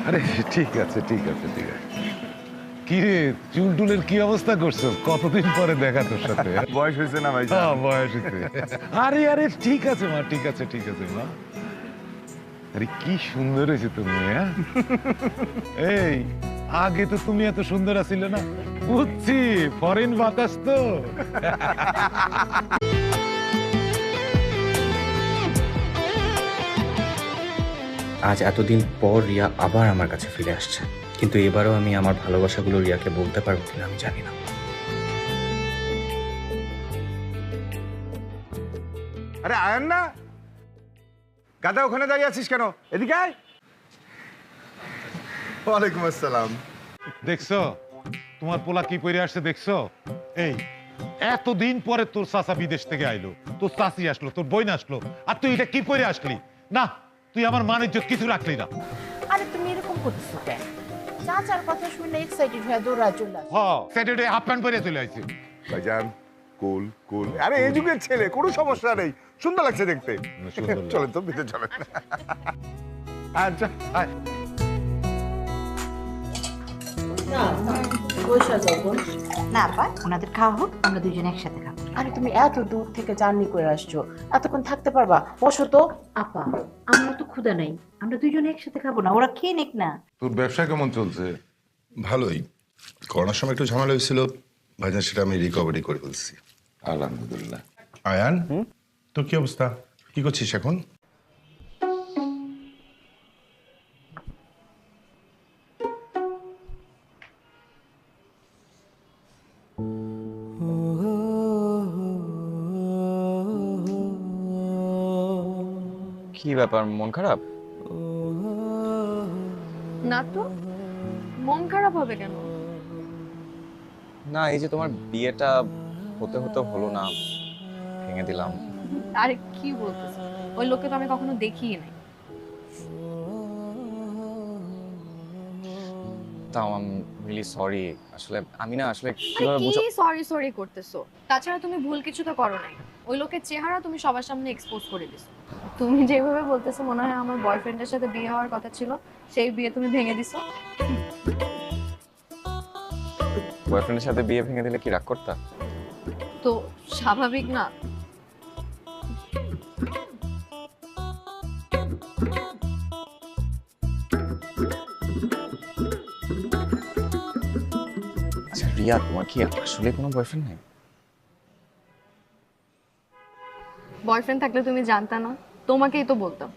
আরে ঠিক আছে ঠিক আছে ঠিক আছে। কি রে চুলটুলের কি অবস্থা করছো? কতদিন পরে দেখা তোর সাথে। বয়স হয়েছে না ভাই? হ্যাঁ বয়স হয়েছে। আরে আরে ঠিক আছে মা, ঠিক আছে ঠিক আছে মা। আরে কি সুন্দর হয়েছে তুমি, হ্যাঁ? এই আগে তো তুমি এত সুন্দর আছিলে না। বুঝছি, ফরেন বাতাস তো। আজ এতদিন পর রিয়া আবার আমার কাছে ফিরে আসছে, কিন্তু এবারও আমি আমার ভালোবাসাগুলো রিয়াকে বলতে পারবো কিনা আমি জানি না। আরে আয়ান না, গাদা ওখানে দাঁড়িয়ে আছিস কেন? এদিকে আয়। ওয়ালাইকুম আসসালাম। দেখছো তোমার পোলা কি পরে আসছে দেখছো? এই এতদিন পরে তোর চাচা বিদেশ থেকে আইলো, তোর চাচি আসলো, তোর বোন আসলো, আর তুই এটা কি পরে আসলি? না, তুই আমার মান ইজ্জত কিছু রাখলি না। আরে তুমি এরকম করতেছো কেন? চাচার কথা শুনে এক্সাইটেড হয়ে দৌড়া চলে আসে। হ্যাঁ স্যাটারডে হাফ প্যান্ট পরে চলে আসছে। ভাইজান কুল কুল, আরে এই যুগের ছেলে, কোনো সমস্যা নেই, সুন্দর লাগছে দেখতে। সুন্দর লাগছে। চলেন তো ভিতরে চলেন। আচ্ছা আয়। না আপা, ওনাদের খাওয়া হোক, আমরা দুজনে একসাথে খাবো। আরে তুমি এত দূর থেকে জার্নি করে আসছো, এতক্ষণ থাকতে পারবা? বসো তো। আপা, আমরা তো ক্ষুধা নাই, আমরা দুজনে একসাথে খাবো না, ওরা খেয়ে নিক না। তোর ব্যবসা কেমন চলছে? ভালোই। করোনার সময় একটু ঝামেলা হয়েছিল ভাইজান, সেটা আমি রিকভারি করে ফেলছি। আলহামদুলিল্লাহ। আয়ান, তোর কি অবস্থা? কি করছিস এখন? কি ব্যাপার, মন খারাপ? না তো, মন খারাপ হবে কেন? না, এই যে তোমার বিয়েটা হতে হতে হলো না, ভেঙে দিলাম। আরে কি বলতেছ? ওই লোককে তো আমি কখনো দেখিই নাই। তাও আই এম রিয়েলি সরি। আসলে আমি না আসলে আরে কিভাবে কি বুঝা সরি সরি করতেছো? তাছাড়া তুমি ভুল কিছু তো করো নাই। ওই লোকের চেহারা তুমি সবার সামনে এক্সপোজ করে দিছো। তুমি যেভাবে বলতেছো মনে হয় আমার বয়ফ্রেন্ডের সাথে বিয়ে হওয়ার কথা ছিল, সেই বিয়ে তুমি ভেঙে দিছো। বয়ফ্রেন্ডের সাথে বিয়ে ভেঙে দিলে কি রাগ করতা? তো স্বাভাবিক না? আচ্ছা রিয়া, তোমার কি আসলে কোনো বয়ফ্রেন্ড নেই? বয়ফ্রেন্ড থাকলে তুমি জানতা না? তোমাকেই তো বলতাম।